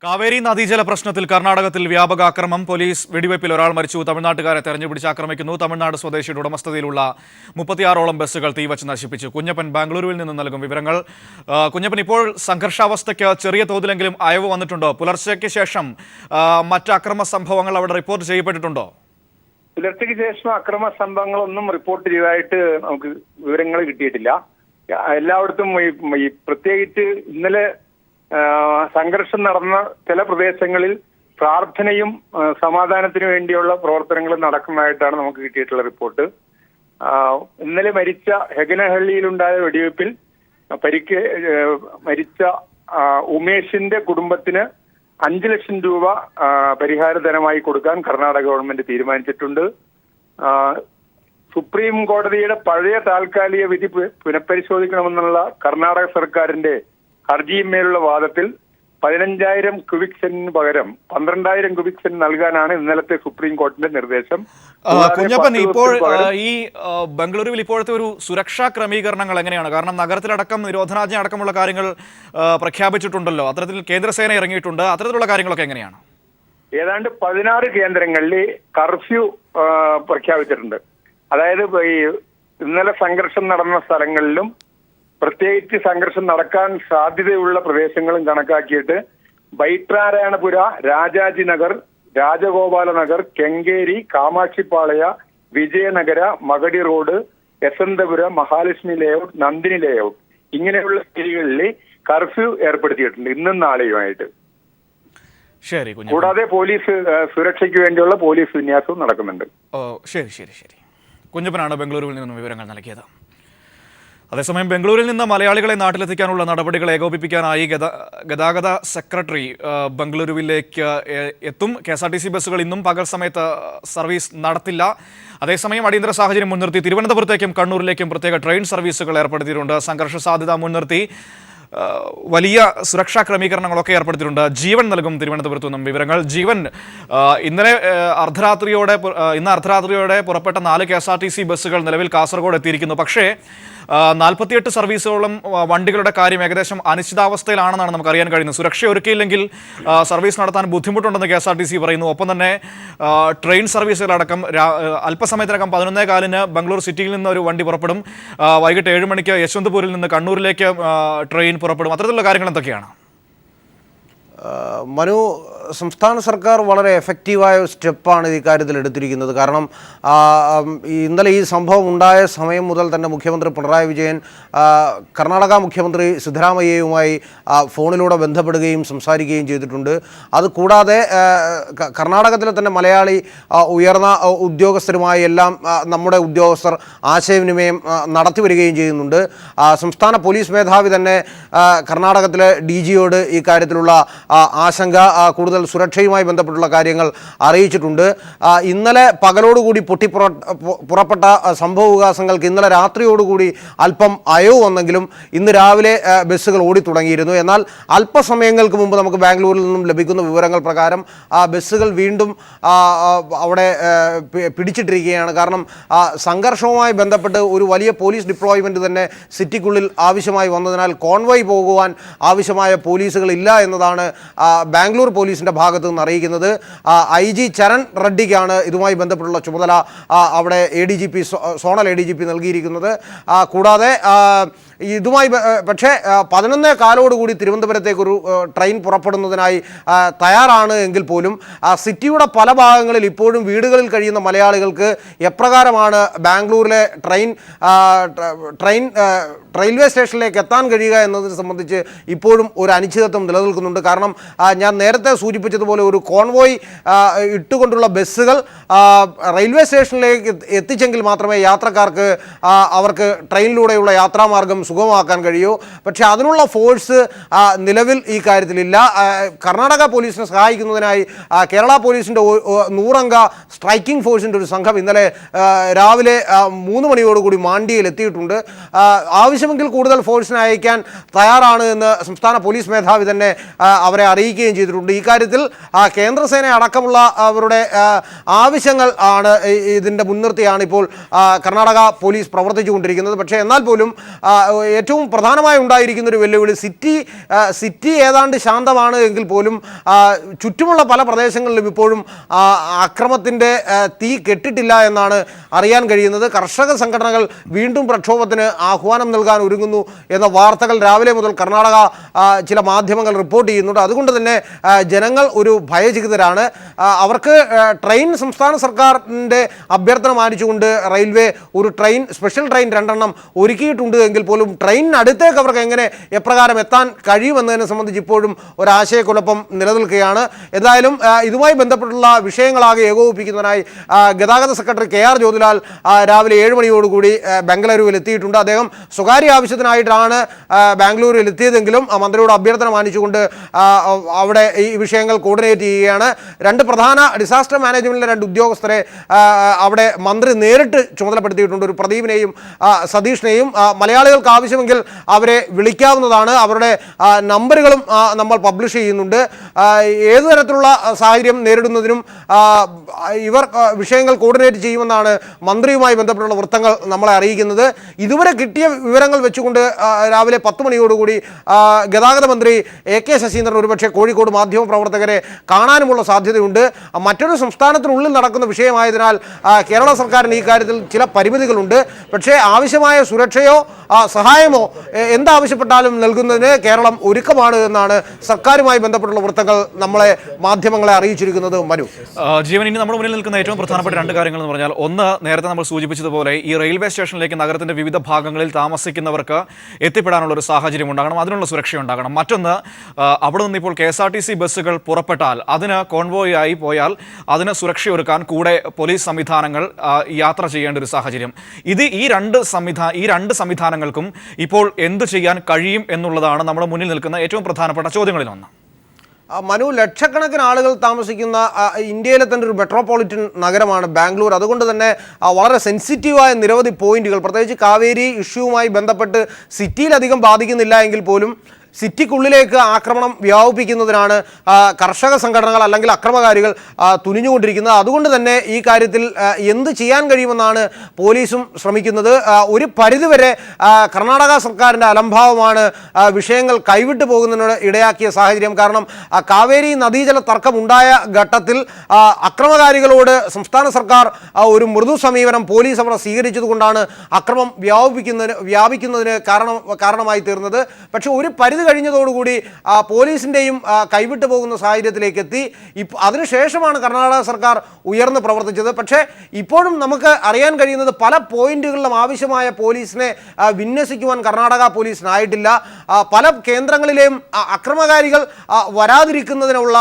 കാവേരി നദീജല പ്രശ്നത്തിൽ കർണാടകത്തിൽ വ്യാപക ആക്രമം. പോലീസ് വെടിവയ്പിൽ ഒരാൾ മരിച്ചു. തമിഴ്നാട്ടുകാരെ തെരഞ്ഞുപിടിച്ച് ആക്രമിക്കുന്നു. തമിഴ്നാട് സ്വദേശിയുടെ ഉടമസ്ഥതയിലുള്ള 36ഓളം ബസ്സുകൾ തീവച്ച് നശിപ്പിച്ചു. കുഞ്ഞപ്പൻ ബാംഗ്ലൂരുവിൽ നിന്ന് നൽകും വിവരങ്ങൾ. കുഞ്ഞപ്പൻ, ഇപ്പോൾ സംഘർഷാവസ്ഥയ്ക്ക് ചെറിയ തോതിലെങ്കിലും അയവ് വന്നിട്ടുണ്ടോ? പുലർച്ചയ്ക്ക് ശേഷം മറ്റ് അക്രമ സംഭവങ്ങൾ അവിടെ റിപ്പോർട്ട് ചെയ്യപ്പെട്ടിട്ടുണ്ടോ? പുലർച്ചയ്ക്ക് ശേഷം അക്രമ സംഭവങ്ങളൊന്നും റിപ്പോർട്ട് ചെയ്തതായിട്ട് നമുക്ക് വിവരങ്ങൾ കിട്ടിയിട്ടില്ല. എല്ലായിടത്തും ഈ പ്രത്യേകിച്ച് ഇന്നലെ സംഘർഷം നടന്ന ചില പ്രദേശങ്ങളിൽ പ്രാർത്ഥനയും സമാധാനത്തിനു വേണ്ടിയുള്ള പ്രവർത്തനങ്ങളും നടക്കുന്നതായിട്ടാണ് നമുക്ക് കിട്ടിയിട്ടുള്ള റിപ്പോർട്ട്. ഇന്നലെ മരിച്ച ഹെഗനഹള്ളിയിലുണ്ടായ വെടിവെപ്പിൽ മരിച്ച ഉമേഷിന്റെ കുടുംബത്തിന് 5 ലക്ഷം രൂപ പരിഹാര ധനമായി കൊടുക്കാൻ കർണാടക ഗവൺമെന്റ് തീരുമാനിച്ചിട്ടുണ്ട്. സുപ്രീം കോടതിയുടെ പഴയ താൽക്കാലിക വിധി പുനഃപരിശോധിക്കണമെന്നുള്ള കർണാടക സർക്കാരിന്റെ ഹർജിയിന്മേലുള്ള വാദത്തിൽ 15,000 ക്യൂബിക് സെന്റിന് പകരം 12,000 ക്യൂബിക് സെന്റ് നൽകാനാണ് ഇന്നലത്തെ സുപ്രീം കോടതിയുടെ നിർദ്ദേശം. കുഞ്ഞപ്പൻ, ഇപ്പോൾ ഈ ബംഗളൂരുവിൽ ഇപ്പോഴത്തെ ഒരു സുരക്ഷാ ക്രമീകരണങ്ങൾ എങ്ങനെയാണ്? കാരണം നഗരത്തിലടക്കം നിരോധനാജ്ഞ അടക്കമുള്ള കാര്യങ്ങൾ പ്രഖ്യാപിച്ചിട്ടുണ്ടല്ലോ. അത്തരത്തിൽ കേന്ദ്രസേന ഇറങ്ങിയിട്ടുണ്ട്. അത്തരത്തിലുള്ള കാര്യങ്ങളൊക്കെ എങ്ങനെയാണ്? ഏതാണ്ട് 16 കേന്ദ്രങ്ങളിൽ കർഫ്യൂ പ്രഖ്യാപിച്ചിട്ടുണ്ട്. അതായത് ഈ ഇന്നലെ സംഘർഷം നടന്ന സ്ഥലങ്ങളിലും പ്രത്യേകിച്ച് സംഘർഷം നടക്കാൻ സാധ്യതയുള്ള പ്രദേശങ്ങളും കണക്കാക്കിയിട്ട് Byatarayanapura, Rajaji Nagar, Rajagopala Nagar, Kengeri, Kamakshipalya, Vijayanagara, Magadi road, Yeshwanthpura, Mahalakshmi layout, Nandini layout ഇങ്ങനെയുള്ള ഏരിയകളിൽ കർഫ്യൂ ഏർപ്പെടുത്തിയിട്ടുണ്ട് ഇന്നും നാളെയുമായിട്ട്. ശരി. കൂടാതെ പോലീസ് സുരക്ഷയ്ക്ക് വേണ്ടിയുള്ള പോലീസ് വിന്യാസവും നടക്കുന്നുണ്ട്. ശരി. കുഞ്ഞപ്പനാണ് ബംഗളൂരുവിൽ നിന്നും വിവരങ്ങൾ നൽകിയത്. അതേസമയം ബംഗളൂരിൽ നിന്ന് മലയാളികളെ നാട്ടിലെത്തിക്കാനുള്ള നടപടികൾ ഏകോപിപ്പിക്കാനായി ഗതാഗത സെക്രട്ടറി ബംഗളൂരുവിലേക്ക് എത്തും. KSRTC ബസ്സുകൾ ഇന്നും പകൽ സമയത്ത് സർവീസ് നടത്തില്ല. അതേസമയം അടിയന്തര സാഹചര്യം മുൻനിർത്തി തിരുവനന്തപുരത്തേക്കും കണ്ണൂരിലേക്കും പ്രത്യേക ട്രെയിൻ സർവീസുകൾ ഏർപ്പെടുത്തിയിട്ടുണ്ട്. സംഘർഷ സാധ്യത മുൻനിർത്തി വലിയ സുരക്ഷാ ക്രമീകരണങ്ങളൊക്കെ ഏർപ്പെടുത്തിയിട്ടുണ്ട്. ജീവൻ നൽകും തിരുവനന്തപുരത്തു നിന്നും വിവരങ്ങൾ. ജീവൻ, ഇന്ന് അർദ്ധരാത്രിയോടെ പുറപ്പെട്ട 4 KSRTC ബസ്സുകൾ നിലവിൽ കാസർഗോഡ് എത്തിയിരിക്കുന്നു. പക്ഷേ 48 സർവീസുകളും വണ്ടികളുടെ കാര്യം ഏകദേശം അനിശ്ചിതാവസ്ഥയിലാണെന്നാണ് നമുക്ക് അറിയാൻ കഴിയുന്നത്. സുരക്ഷ ഒരുക്കിയില്ലെങ്കിൽ സർവീസ് നടത്താൻ ബുദ്ധിമുട്ടുണ്ടെന്ന് KSRTC പറയുന്നു. ഒപ്പം തന്നെ ട്രെയിൻ സർവീസുകളടക്കം അല്പസമയത്തിനകം 11:15 ബംഗളൂർ സിറ്റിയിൽ നിന്ന് ഒരു വണ്ടി പുറപ്പെടും. വൈകിട്ട് 7 മണിക്ക് യശ്വന്ത്പൂരിൽ നിന്ന് കണ്ണൂരിലേക്ക് ട്രെയിൻ പുറപ്പെടും. അത്തരത്തിലുള്ള കാര്യങ്ങൾ എന്തൊക്കെയാണ്? മനു, സംസ്ഥാന സർക്കാർ വളരെ എഫക്റ്റീവായ സ്റ്റെപ്പാണ് ഈ കാര്യത്തിൽ എടുത്തിരിക്കുന്നത്. കാരണം ഇന്നലെ ഈ സംഭവം ഉണ്ടായ സമയം മുതൽ തന്നെ മുഖ്യമന്ത്രി പിണറായി വിജയൻ കർണാടക മുഖ്യമന്ത്രി സിദ്ധരാമയ്യയുമായി ഫോണിലൂടെ ബന്ധപ്പെടുകയും സംസാരിക്കുകയും ചെയ്തിട്ടുണ്ട്. അതുകൂടാതെ കർണാടകത്തിലെ തന്നെ മലയാളി ഉയർന്ന ഉദ്യോഗസ്ഥരുമായി എല്ലാം നമ്മുടെ ഉദ്യോഗസ്ഥർ ആശയവിനിമയം നടത്തി വരികയും ചെയ്യുന്നുണ്ട്. സംസ്ഥാന പോലീസ് മേധാവി തന്നെ കർണാടകത്തിലെ DGയോട് ഈ കാര്യത്തിലുള്ള ആശങ്ക, കൂടുതൽ സുരക്ഷയുമായി ബന്ധപ്പെട്ടുള്ള കാര്യങ്ങൾ അറിയിച്ചിട്ടുണ്ട്. ഇന്നലെ പകലോടുകൂടി പുറപ്പെട്ട സംഭവവികാസങ്ങൾക്ക് ഇന്നലെ രാത്രിയോടുകൂടി അല്പം അയവ് വന്നെങ്കിലും ഇന്ന് രാവിലെ ബസ്സുകൾ ഓടിത്തുടങ്ങിയിരുന്നു. എന്നാൽ അല്പസമയങ്ങൾക്ക് മുമ്പ് നമുക്ക് ബാംഗ്ലൂരിൽ നിന്നും ലഭിക്കുന്ന വിവരങ്ങൾ പ്രകാരം ബസ്സുകൾ വീണ്ടും അവിടെ പിടിച്ചിട്ടിരിക്കുകയാണ്. കാരണം സംഘർഷവുമായി ബന്ധപ്പെട്ട് ഒരു വലിയ പോലീസ് ഡിപ്ലോയ്മെൻറ്റ് തന്നെ സിറ്റിക്കുള്ളിൽ ആവശ്യമായി വന്നതിനാൽ കോൺവോയ് പോകുവാൻ ആവശ്യമായ പോലീസുകൾ ഇല്ല എന്നതാണ് ബാംഗ്ലൂർ പോലീസിൻ്റെ ഭാഗത്തു നിന്ന് അറിയിക്കുന്നത്. IG ചരൺ റെഡ്ഡിക്കാണ് ഇതുമായി ബന്ധപ്പെട്ടുള്ള ചുമതല അവിടെ ADGP സോണൽ ADGP നൽകിയിരിക്കുന്നത്. കൂടാതെ ഇതുമായി പക്ഷേ 11:15 തിരുവനന്തപുരത്തേക്കൊരു ട്രെയിൻ പുറപ്പെടുന്നതിനായി തയ്യാറാണ് എങ്കിൽ പോലും സിറ്റിയുടെ പല ഭാഗങ്ങളിൽ ഇപ്പോഴും വീടുകളിൽ കഴിയുന്ന മലയാളികൾക്ക് എപ്രകാരമാണ് ബാംഗ്ലൂരിലെ റെയിൽവേ സ്റ്റേഷനിലേക്ക് എത്താൻ കഴിയുക എന്നതിനെ സംബന്ധിച്ച് ഇപ്പോഴും ഒരു അനിശ്ചിതത്വം നിലനിൽക്കുന്നുണ്ട്. കാരണം ഞാൻ നേരത്തെ സൂചിപ്പിച്ചതുപോലെ ഒരു കോൺവോയ് ഇട്ടുകൊണ്ടുള്ള ബസ്സുകൾ റെയിൽവേ സ്റ്റേഷനിലേക്ക് എത്തിച്ചെങ്കിൽ മാത്രമേ യാത്രക്കാർക്ക് അവർക്ക് ട്രെയിനിലൂടെയുള്ള യാത്രാമാർഗം സുഗമമാക്കാൻ കഴിയൂ. പക്ഷേ അതിനുള്ള ഫോഴ്സ് നിലവിൽ ഈ കാര്യത്തിലില്ല. കർണാടക പോലീസിനെ സഹായിക്കുന്നതിനായി കേരള പോലീസിൻ്റെ 100 അംഗ സ്ട്രൈക്കിംഗ് ഫോഴ്സിൻ്റെ ഒരു സംഘം ഇന്നലെ രാവിലെ 3 മണിയോടുകൂടി മാണ്ടിയിൽ എത്തിയിട്ടുണ്ട്. ആവശ്യമെങ്കിൽ കൂടുതൽ ഫോഴ്സിനെ അയക്കാൻ തയ്യാറാണ് എന്ന് സംസ്ഥാന പോലീസ് മേധാവി തന്നെ അവരെ അറിയിക്കുകയും ചെയ്തിട്ടുണ്ട്. ഈ കാര്യത്തിൽ കേന്ദ്രസേന അടക്കമുള്ള അവരുടെ ആവശ്യങ്ങൾ ആണ് ഇതിൻ്റെ മുൻനിർത്തിയാണ് ഇപ്പോൾ കർണാടക പോലീസ് പ്രവർത്തിച്ചുകൊണ്ടിരിക്കുന്നത്. പക്ഷേ എന്നാൽ പോലും ഏറ്റവും പ്രധാനമായി ഉണ്ടായിരിക്കുന്ന ഒരു വെല്ലുവിളി സിറ്റി ഏതാണ്ട് ശാന്തമാണ് എങ്കിൽ പോലും ചുറ്റുമുള്ള പല പ്രദേശങ്ങളിലും ഇപ്പോഴും അക്രമത്തിൻ്റെ തീ കെട്ടിട്ടില്ല എന്നാണ് അറിയാൻ കഴിയുന്നത്. കർഷക സംഘടനകൾ വീണ്ടും പ്രക്ഷോഭത്തിന് ആഹ്വാനം നൽകാൻ ഒരുങ്ങുന്നു എന്ന വാർത്തകൾ രാവിലെ മുതൽ കർണാടക ചില മാധ്യമങ്ങൾ റിപ്പോർട്ട് ചെയ്യുന്നുണ്ട്. അതുകൊണ്ട് തന്നെ ജനങ്ങൾ ഒരു ഭയചകിതരാണ്. അവർക്ക് സംസ്ഥാന സർക്കാരിൻ്റെ അഭ്യർത്ഥന മാനിച്ചുകൊണ്ട് റെയിൽവേ ഒരു സ്പെഷ്യൽ ട്രെയിൻ 2 എണ്ണം ഒരുക്കിയിട്ടുണ്ട് എങ്കിൽ പോലും ട്രെയിനിനടുത്തേക്ക് അവർക്ക് എപ്രകാരം എത്താൻ കഴിയുമെന്നതിനെ സംബന്ധിച്ച് ഇപ്പോഴും ഒരാശയക്കുഴപ്പം നിലനിൽക്കുകയാണ്. എന്തായാലും ഇതുമായി ബന്ധപ്പെട്ടുള്ള വിഷയങ്ങളാകെ ഏകോപിപ്പിക്കുന്നതിനായി ഗതാഗത സെക്രട്ടറി KR ജ്യോതിലാൽ രാവിലെ 7 മണിയോടുകൂടി ബംഗളൂരുവിൽ എത്തിയിട്ടുണ്ട്. അദ്ദേഹം സ്വകാര്യ ആവശ്യത്തിനായിട്ടാണ് ബാംഗ്ലൂരിൽ എത്തിയതെങ്കിലും മന്ത്രിയോട് അഭ്യർത്ഥന മാനിച്ചുകൊണ്ട് അവിടെ ഈ വിഷയങ്ങൾ കോർഡിനേറ്റ് ചെയ്യുകയാണ്. 2 പ്രധാന ഡിസാസ്റ്റർ മാനേജ്മെൻറ്റിലെ 2 ഉദ്യോഗസ്ഥരെ അവിടെ മന്ത്രി നേരിട്ട് ചുമതലപ്പെടുത്തിയിട്ടുണ്ട്. ഒരു പ്രദീപിനെയും സതീഷിനെയും. മലയാളികൾക്ക് ആവശ്യമെങ്കിൽ അവരെ വിളിക്കാവുന്നതാണ്. അവരുടെ നമ്പറുകളും നമ്മൾ പബ്ലിഷ് ചെയ്യുന്നുണ്ട്. ഏതു തരത്തിലുള്ള സാഹചര്യം നേരിടുന്നതിനും ഇവർ വിഷയങ്ങൾ കോർഡിനേറ്റ് ചെയ്യുമെന്നാണ് മന്ത്രിയുമായി ബന്ധപ്പെട്ടുള്ള വൃത്തങ്ങൾ നമ്മളെ അറിയിക്കുന്നത്. ഇതുവരെ കിട്ടിയ വിവരങ്ങൾ വെച്ചുകൊണ്ട് രാവിലെ 10 മണിയോടുകൂടി ഗതാഗത മന്ത്രി AK ശശീന്ദ്രൻ ഒരുപക്ഷെ കോഴിക്കോട് മാധ്യമപ്രവർത്തകരെ കാണാനുമുള്ള സാധ്യതയുണ്ട്. മറ്റൊരു സംസ്ഥാനത്തിനുള്ളിൽ നടക്കുന്ന വിഷയമായതിനാൽ കേരള സർക്കാരിന് ഈ കാര്യത്തിൽ ചില പരിമിതികളുണ്ട്. പക്ഷേ ആവശ്യമായ സുരക്ഷയോ സഹായമോ എന്താവശ്യപ്പെട്ടാലും നൽകുന്നതിന് കേരളം ഒരുക്കമാണ് എന്നാണ് സർക്കാരുമായി ബന്ധപ്പെട്ടുള്ള വൃത്തങ്ങൾ മാധ്യമങ്ങളെ അറിയിച്ചിരിക്കുന്നത്. മനു, ജീവൻ, ഇനി നമ്മുടെ മുന്നിൽ നിൽക്കുന്ന ഏറ്റവും പ്രധാനപ്പെട്ട 2 കാര്യങ്ങൾ എന്ന് പറഞ്ഞാൽ, ഒന്ന്, നേരത്തെ നമ്മൾ സൂചിപ്പിച്ചതുപോലെ ഈ റെയിൽവേ സ്റ്റേഷനിലേക്ക് നഗരത്തിന്റെ വിവിധ ഭാഗങ്ങളിൽ താമസിക്കുന്നവർക്ക് എത്തിപ്പെടാനുള്ള ഒരു സാഹചര്യം ഉണ്ടാകണം, അതിനുള്ള സുരക്ഷ ഉണ്ടാകണം. മറ്റൊന്ന്, അവിടെ നിന്ന് ഇപ്പോൾ KSRTC ബസ്സുകൾ പുറപ്പെട്ടാൽ അതിന് കോൺവോയ് ആയി പോയാൽ അതിന് സുരക്ഷയൊരുക്കാൻ കൂടെ പോലീസ് സംവിധാനങ്ങൾ യാത്ര ചെയ്യേണ്ട ഒരു സാഹചര്യം. ഈ രണ്ട് സംവിധാനങ്ങൾക്കും ഇപ്പോൾ എന്ത് ചെയ്യാൻ കഴിയും എന്നുള്ളതാണ് നമ്മുടെ മുന്നിൽ നിൽക്കുന്ന ഏറ്റവും പ്രധാനപ്പെട്ട ചോദ്യങ്ങളിലൊന്ന്. മനു, ലക്ഷക്കണക്കിന് ആളുകൾ താമസിക്കുന്ന ഇന്ത്യയിലെ തന്നെ ഒരു മെട്രോപൊളിറ്റൻ നഗരമാണ് ബാംഗ്ലൂർ. അതുകൊണ്ട് തന്നെ വളരെ സെൻസിറ്റീവായ നിരവധി പോയിന്റുകൾ, പ്രത്യേകിച്ച് കാവേരി ഇഷ്യൂവുമായി ബന്ധപ്പെട്ട് സിറ്റിയിലധികം ബാധിക്കുന്നില്ല എങ്കിൽ പോലും സിറ്റിക്കുള്ളിലേക്ക് ആക്രമണം വ്യാപിപ്പിക്കുന്നതിനാണ് കർഷക സംഘടനകൾ അല്ലെങ്കിൽ അക്രമകാരികൾ തുനിഞ്ഞുകൊണ്ടിരിക്കുന്നത്. അതുകൊണ്ട് തന്നെ ഈ കാര്യത്തിൽ എന്ത് ചെയ്യാൻ കഴിയുമെന്നാണ് പോലീസും ശ്രമിക്കുന്നത്. ഒരു പരിധിവരെ കർണാടക സർക്കാരിൻ്റെ അലംഭാവമാണ് വിഷയങ്ങൾ കൈവിട്ടു പോകുന്നതിന് ഇടയാക്കിയ സാഹചര്യം. കാരണം കാവേരി നദീജല തർക്കമുണ്ടായ ഘട്ടത്തിൽ അക്രമകാരികളോട് സംസ്ഥാന സർക്കാർ ഒരു മൃദു സമീപനം പോലീസ് അവിടെ സ്വീകരിച്ചതുകൊണ്ടാണ് അക്രമം വ്യാപിക്കുന്നതിന് കാരണമായി തീർന്നത്. പക്ഷേ ഒരു പരിധി കഴിഞ്ഞതോടുകൂടി പോലീസിൻ്റെയും കൈവിട്ടു പോകുന്ന സാഹചര്യത്തിലേക്ക് എത്തി. അതിനുശേഷമാണ് കർണാടക സർക്കാർ ഉയർന്ന് പ്രവർത്തിച്ചത്. പക്ഷേ ഇപ്പോഴും നമുക്ക് അറിയാൻ കഴിയുന്നത് പല പോയിന്റുകളിലും ആവശ്യമായ പോലീസിനെ വിന്യസിക്കുവാൻ കർണാടക പോലീസിനായിട്ടില്ല. പല കേന്ദ്രങ്ങളിലെയും അക്രമകാരികൾ വരാതിരിക്കുന്നതിനുള്ള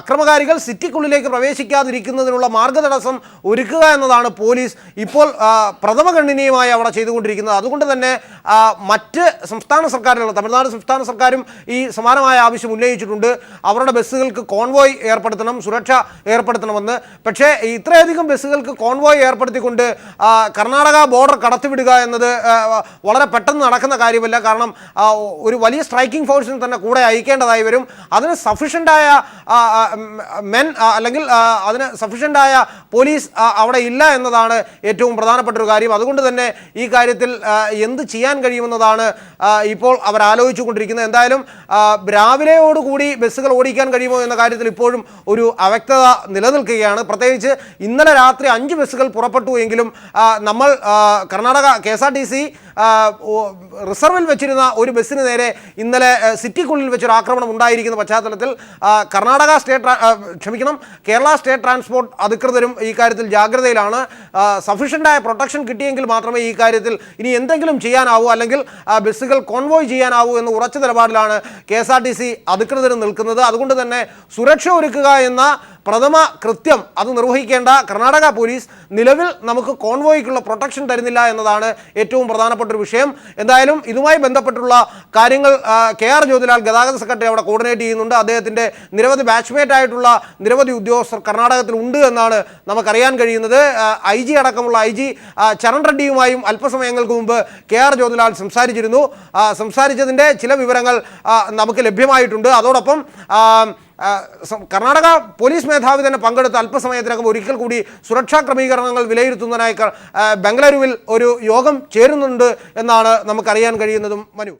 അക്രമകാരികൾ സിറ്റിക്കുള്ളിലേക്ക് പ്രവേശിക്കാതിരിക്കുന്നതിനുള്ള മാർഗതടസ്സം ഒരുക്കുക എന്നതാണ് പോലീസ് ഇപ്പോൾ പ്രഥമഗണനീയമായി അവിടെ ചെയ്തുകൊണ്ടിരിക്കുന്നത്. അതുകൊണ്ട് തന്നെ മറ്റ് സംസ്ഥാന സർക്കാരുകൾ, തമിഴ്നാട് സംസ്ഥാന സർക്കാരും ഈ സമാനമായ ആവശ്യം ഉന്നയിച്ചിട്ടുണ്ട്. അവരുടെ ബസ്സുകൾക്ക് കോൺവോയ് ഏർപ്പെടുത്തണം, സുരക്ഷ ഏർപ്പെടുത്തണമെന്ന്. പക്ഷേ ഇത്രയധികം ബസ്സുകൾക്ക് കോൺവോയ് ഏർപ്പെടുത്തിക്കൊണ്ട് കർണാടക ബോർഡർ കടത്തിവിടുക എന്നത് വളരെ പെട്ടെന്ന് നടക്കുന്ന കാര്യമല്ല. കാരണം ഒരു വലിയ സ്ട്രൈക്കിംഗ് ഫോഴ്സിന് തന്നെ കൂടെ അയക്കേണ്ടതായി വരും. അതിന് സഫീഷ്യൻ്റായ അല്ലെങ്കിൽ അതിന് സഫീഷ്യൻ്റായ പോലീസ് അവിടെ ഇല്ല എന്നതാണ് ഏറ്റവും പ്രധാനപ്പെട്ട ഒരു കാര്യം. അതുകൊണ്ട് തന്നെ ഈ കാര്യത്തിൽ എന്ത് ചെയ്യാൻ കഴിയുമെന്നതാണ് ഇപ്പോൾ അവർ ആലോചിച്ചു കൊണ്ടിരിക്കുന്നത്. എന്തായാലും രാവിലെയോടുകൂടി ബസ്സുകൾ ഓടിക്കാൻ കഴിയുമോ എന്ന കാര്യത്തിൽ ഇപ്പോഴും ഒരു അവ്യക്തത നിലനിൽക്കുകയാണ്. പ്രത്യേകിച്ച് ഇന്നലെ രാത്രി 5 ബസ്സുകൾ പുറപ്പെട്ടു എങ്കിലും നമ്മൾ കർണാടക KSRTC റിസർവിൽ വെച്ചിരുന്ന ഒരു ബസ്സിന് നേരെ ഇന്നലെ സിറ്റിക്കുള്ളിൽ വെച്ചൊരു ആക്രമണം ഉണ്ടായിരിക്കുന്ന പശ്ചാത്തലത്തിൽ കേരള സ്റ്റേറ്റ് ട്രാൻസ്പോർട്ട് അധികൃതരും ഈ കാര്യത്തിൽ ജാഗ്രതയിലാണ്. സഫീഷ്യൻ്റായ പ്രൊട്ടക്ഷൻ കിട്ടിയെങ്കിൽ മാത്രമേ ഈ കാര്യത്തിൽ ഇനി എന്തെങ്കിലും ചെയ്യാനാവൂ, അല്ലെങ്കിൽ ബസ്സുകൾ കോൺവോയ് ചെയ്യാനാവൂ എന്ന് ഉറച്ച നിലപാടിലാണ് KSRTC അധികൃതർ നിൽക്കുന്നത്. അതുകൊണ്ട് തന്നെ സുരക്ഷ ഒരുക്കുക എന്ന പ്രഥമ കൃത്യം അത് നിർവഹിക്കേണ്ട കർണാടക പോലീസ് നിലവിൽ നമുക്ക് കോൺവോയ്ക്കുള്ള പ്രൊട്ടക്ഷൻ തരുന്നില്ല എന്നതാണ് ഏറ്റവും പ്രധാനപ്പെട്ട ഒരു വിഷയം. എന്തായാലും ഇതുമായി ബന്ധപ്പെട്ടുള്ള കാര്യങ്ങൾ KR ജ്യോതിലാൽ ഗതാഗത സെക്രട്ടറി അവിടെ കോർഡിനേറ്റ് ചെയ്യുന്നുണ്ട്. അദ്ദേഹത്തിൻ്റെ നിരവധി ബാച്ച്മേറ്റ് ആയിട്ടുള്ള നിരവധി ഉദ്യോഗസ്ഥർ കർണാടകത്തിൽ ഉണ്ട് എന്നാണ് നമുക്കറിയാൻ കഴിയുന്നത്. IG അടക്കമുള്ള IG ചരൺ റെഡ്ഡിയുമായും അല്പസമയങ്ങൾക്ക് മുമ്പ് KR ജ്യോതിലാൽ സംസാരിച്ചിരുന്നു. സംസാരിച്ചതിൻ്റെ ചില വിവരങ്ങൾ നമുക്ക് ലഭ്യമായിട്ടുണ്ട്. അതോടൊപ്പം കർണാടക പോലീസ് മേധാവി തന്നെ പങ്കെടുത്ത അല്പസമയത്തിനകം ഒരിക്കൽ കൂടി സുരക്ഷാ ക്രമീകരണങ്ങൾ വിലയിരുത്തുന്നതിനായി ബംഗളൂരുവിൽ ഒരു യോഗം ചേരുന്നുണ്ട് എന്നാണ് നമുക്കറിയാൻ കഴിയുന്നതും മനു.